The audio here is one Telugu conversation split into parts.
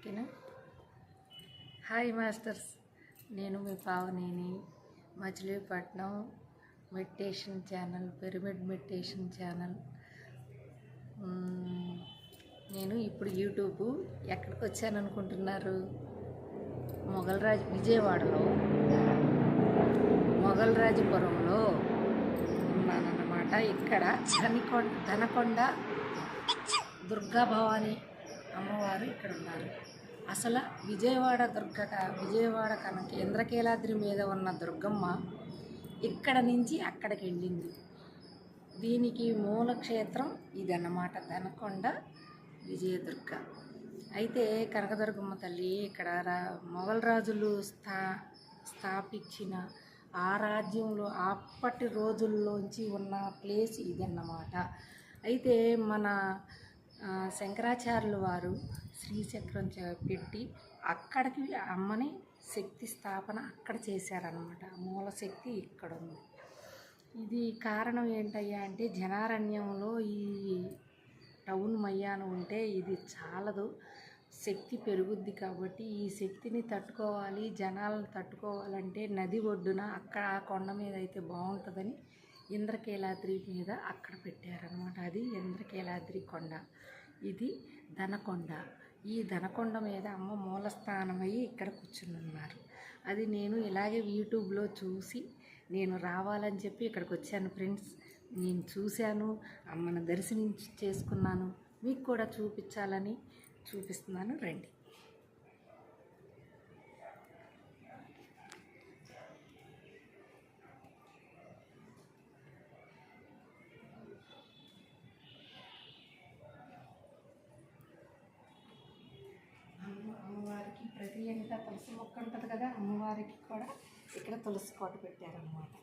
ఓకేనా. హాయ్ మాస్టర్స్, నేను మీ పావనిని. Machilipatnam meditation channel, pyramid meditation channel. నేను ఇప్పుడు యూట్యూబ్ ఎక్కడికి వచ్చాను అనుకుంటున్నారు? విజయవాడలో మొగల్రాజపురంలో ఉన్నానన్నమాట. ఇక్కడ ధనకొండ దుర్గా భవాని అమ్మవారు ఇక్కడ ఉన్నారు. అసలు విజయవాడ కనుక ఇంద్రకీలాద్రి మీద ఉన్న దుర్గమ్మ ఇక్కడ నుంచి అక్కడికి వెళ్ళింది. దీనికి మూల క్షేత్రం ఇదన్నమాట, ధనకొండ విజయదుర్గ. అయితే కనకదుర్గమ్మ తల్లి ఇక్కడ మొఘల్ రాజులు స్థాపించిన ఆ రాజ్యంలో అప్పటి రోజుల్లోంచి ఉన్న ప్లేస్ ఇదన్నమాట. అయితే మన శంకరాచార్యుల వారు శ్రీచక్రం పెట్టి అక్కడికి అమ్మని శక్తి స్థాపన అక్కడ చేశారనమాట. మూల శక్తి ఇక్కడ ఉంది. ఇది కారణం ఏంటయ్యా అంటే, జనారణ్యంలో ఈ టౌన్ మయ్యాను ఉంటే ఇది చాలదు, శక్తి పెరుగుద్ది. కాబట్టి ఈ శక్తిని తట్టుకోవాలి, జనాలను తట్టుకోవాలంటే నది ఒడ్డున అక్కడ ఆ కొండ మీద అయితే బాగుంటుందని ఇంద్రకీలాద్రి మీద అక్కడ పెట్టారనమాట. అది ఇంద్రకీలాద్రి కొండ, ఇది ధనకొండ. ఈ ధనకొండ మీద అమ్మ మూలస్థానమయ్యి ఇక్కడ కూర్చుని ఉన్నారు. అది నేను ఇలాగే యూట్యూబ్లో చూసి నేను రావాలని చెప్పి ఇక్కడికి వచ్చాను ఫ్రెండ్స్. నేను చూశాను, అమ్మను చేసుకున్నాను, మీకు కూడా చూపించాలని చూపిస్తున్నాను, రండి. అమ్మవారికి ప్రతి ఎంత తులసి మొక్క ఉంటుంది కదా, అమ్మవారికి కూడా ఇక్కడ తులసి కోట పెట్టారన్నమాట.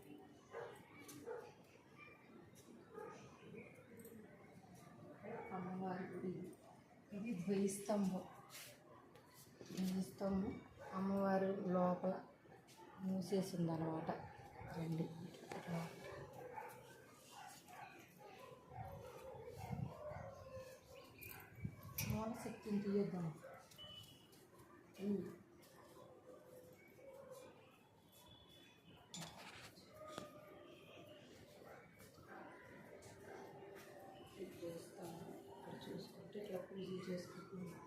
అమ్మవారి గుడి ఇది ద్వైస్తంభం. అమ్మవారు లోపల మూసేసిందనమాట. రండి, మూల శక్తిని తీయొద్దాం. ఇక్కడ చూసుకుంటే ఇట్లా పూజ చేసుకుంటున్నాం.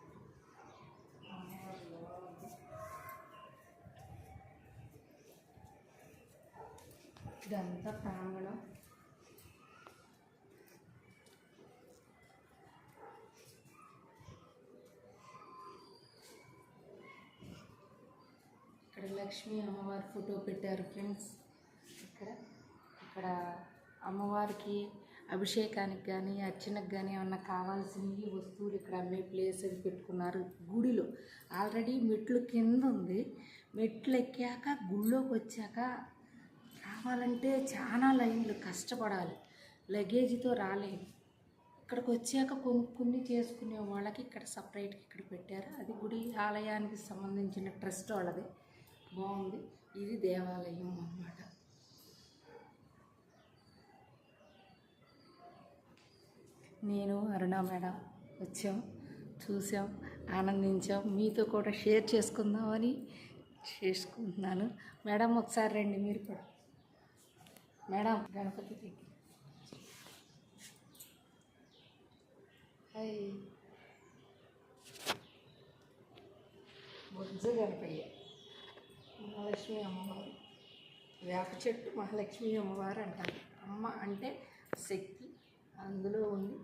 ఇదంతా ప్రాంగణం. ఇక్కడ లక్ష్మీ అమ్మవారి ఫోటో పెట్టారు ఫ్రెండ్స్. ఇక్కడ అమ్మవారికి అభిషేకానికి కానీ అర్చనకు కానీ ఏమన్నా కావాల్సినవి వస్తువులు ఇక్కడ అమ్మే ప్లేస్ అది పెట్టుకున్నారు. గుడిలో ఆల్రెడీ మెట్లు కింద ఉంది. మెట్లు ఎక్కాక గుళ్ళోకి వచ్చాక రావాలంటే చాలా లైన్లు కష్టపడాలి, లగేజీతో రాలేదు. ఇక్కడికి వచ్చాక కొనుక్కుని చేసుకునే వాళ్ళకి ఇక్కడ సపరేట్గా ఇక్కడ పెట్టారు. అది గుడి ఆలయానికి సంబంధించిన ట్రస్ట్ వాళ్ళది, బాగుంది. ఇది దేవాలయం అన్నమాట. నేను అరుణ మేడం వచ్చాం, చూసాం, ఆనందించాం. మీతో కూడా షేర్ చేసుకుందామని చేసుకుంటున్నాను. మేడం ఒకసారి రండి మీరు కూడా. మేడం గణపతి దగ్గర హాయ్. బొజ్జ గణపయ్య, మహాలక్ష్మి అమ్మవారు, వేప చెట్టు మహాలక్ష్మి అమ్మవారు అంటారు. అమ్మ అంటే శక్తి అందులో ఉండి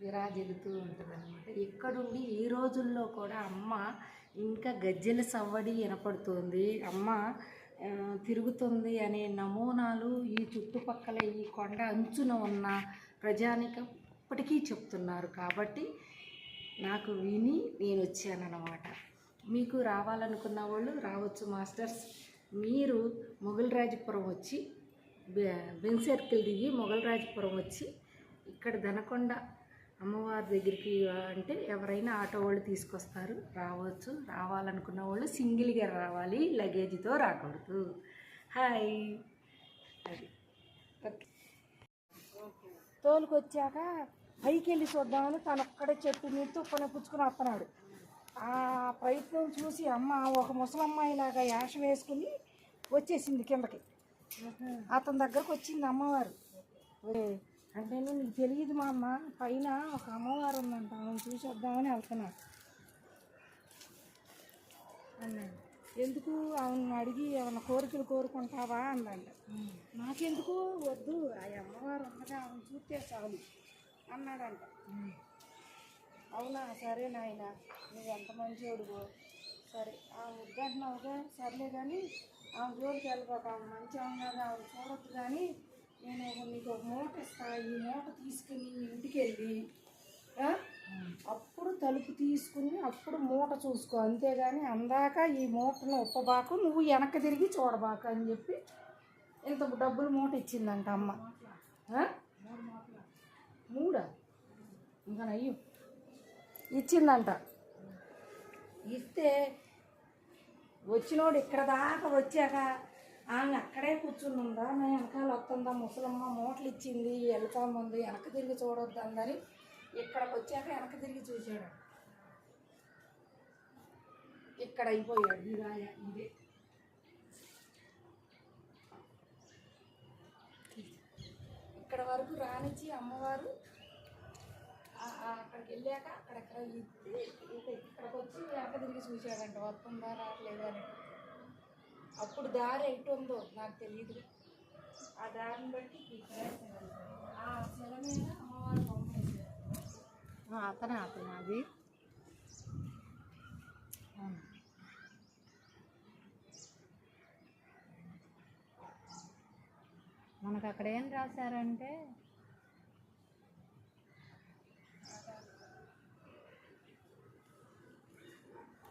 విరాజిల్లుతూ ఉంటుంది అనమాట. ఇక్కడుండి ఈ రోజుల్లో కూడా అమ్మ ఇంకా గజ్జెల సవ్వడి వినపడుతుంది, అమ్మ తిరుగుతుంది అనే నమూనాలు ఈ చుట్టుపక్కల ఈ కొండ అంచున ఉన్న ప్రజానికం ఇప్పటికీ చెప్తున్నారు. కాబట్టి నాకు విని నేను వచ్చానన్నమాట. మీకు రావాలనుకున్న వాళ్ళు రావచ్చు మాస్టర్స్. మీరు మొగల్రాజపురం వచ్చి బెన్ సర్కిల్ దిగి మొగల్రాజపురం వచ్చి ఇక్కడ ధనకొండ అమ్మవారి దగ్గరికి అంటే ఎవరైనా ఆటో వాళ్ళు తీసుకొస్తారు, రావచ్చు. రావాలనుకున్న వాళ్ళు సింగిల్గా రావాలి, లగేజీతో రాకూడదు. హాయ్. అది ఓకే. తోలుకొచ్చాక పైకి వెళ్ళి చూద్దామని తను ఒక్కడే చెట్టు మీద తుప్పని పుచ్చుకొని వస్తున్నాడు. ఆ ప్రయత్నం చూసి అమ్మ ఒక ముసలమ్మాయిలాగా యాష వేసుకుని వచ్చేసింది కిందకి. అతని దగ్గరకు వచ్చింది అమ్మవారు. అంటే నీకు తెలియదు మా అమ్మ, పైన ఒక అమ్మవారు ఉందంట, ఆమెను చూసి వద్దామని వెళ్తున్నాను అన్నాడు. ఎందుకు ఆమెను అడిగి ఏమన్నా కోరికలు కోరుకుంటావా అన్నాడు. నాకెందుకు వద్దు, ఆ అమ్మవారు ఉన్నగా ఆమెను చూస్తే చాలు అన్నాడంట. అవునా, సరే నాయన, నువ్వు ఎంత మంచోడుగో, సరే ఆమె వద్దంటున్నావుగా, సర్లే కానీ ఆమె జోలికి వెళ్ళిపోక, ఆమె మంచి ఉన్నది, ఆమె చూడొద్దు, కానీ నేను నీకు ఒక మూట ఇస్తా, ఈ మూట తీసుకుని ఇంటికి వెళ్ళి అప్పుడు తలుపు తీసుకుని అప్పుడు మూట చూసుకో, అంతేగాని అందాక ఈ మూటను ఒప్పబాకు, నువ్వు వెనక్కి తిరిగి చూడబాకు అని చెప్పి ఇంత డబ్బులు మూట ఇచ్చిందంట అమ్మ. మూడా ఇంకా అయ్యో ఇచ్చిందంట. ఇస్తే వచ్చినోడు ఇక్కడ దాకా వచ్చాక ఆమె అక్కడే కూర్చుని ఉందా, నా వెనకాల వస్తుందా ముసలమ్మ, మూటలు ఇచ్చింది వెళ్తా ఉంది, వెనక తిరిగి చూడొద్దు అందని ఇక్కడికి వచ్చాక వెనక తిరిగి చూశాడు. ఇక్కడ అయిపోయాడు ఇదే. ఇక్కడ వరకు రానిచ్చి అమ్మవారు అక్కడికి వెళ్ళాక అక్కడెక్కడ ఇక్కడికి వచ్చి వెనక తిరిగి చూశాడంట, వస్తుందా రావట్లేదా అని. అప్పుడు దారి ఎటు ఉందో నాకు తెలియదు, ఆ దారిని బట్టి ఆ శిల మీద అమ్మవారు బొమ్మ వేశారు. అతనే అది మనకు అక్కడ ఏం రాశారంటే,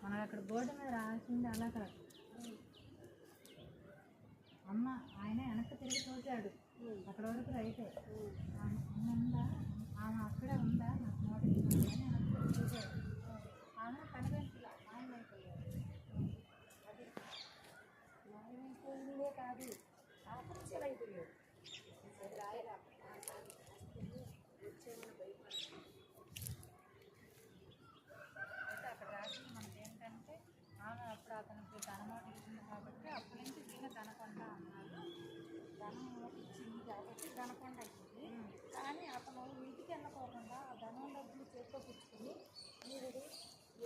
మనకు అక్కడ బోర్డు మీద రాసింది అలా కాదు, అమ్మ ఆయన వెనక్కి తిరిగి చూశాడు, అక్కడ వరకు రైతే అమ్మ ఉందా, ఆమె అక్కడే ఉందా, నాకు నోటీస్ అని వెనక్కి తిరిగి చూశాడు. ఆమె కనిపించలే, మాయమైపోయాడు. అది మాయమైపోయిందే కాదు, ఆపరిచలైపోయాడు. అయితే అక్కడ రాసింది మనకి ఏంటంటే, ఆమె అప్పుడు అతనికి ధనమాట ఇచ్చింది కాబట్టి అప్పటి నుంచి వీళ్ళ ధనకొండ అన్నారు. ధనం ఇచ్చింది కాబట్టి ధనకొండ అయింది. కానీ అతను ఇంటికి వెళ్ళకోకుండా ఆ ధనం డబ్బులు చేతిలో పుచ్చుకొని మీరు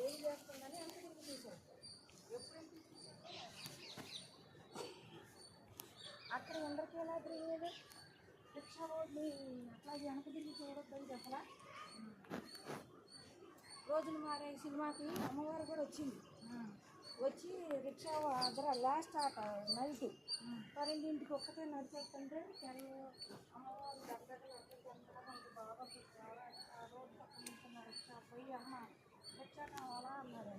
ఏం చేస్తుందని అంత తిరిగి చూశాడు. ఎప్పుడైతే అక్కడ ఇంద్రకీలాద్రి మీద రిక్షా రోడ్ని అట్లాగే వెనక తిరిగి చూడొద్దని చెప్పలా. రోజులు మారే సినిమాకి అమ్మవారు కూడా వచ్చింది. వచ్చి రిక్షా దగ్గర లాస్ట్ ఆట నైట్ 12ంటికి ఒక్కటే నడిచేస్తుంటే అమ్మవారు దగ్గర మనకి బాగా ఆ రోడ్డు పక్కన ఉంటున్న రిక్షా పోయి, అమ్మ రిక్షా కావాలా అన్నాడు.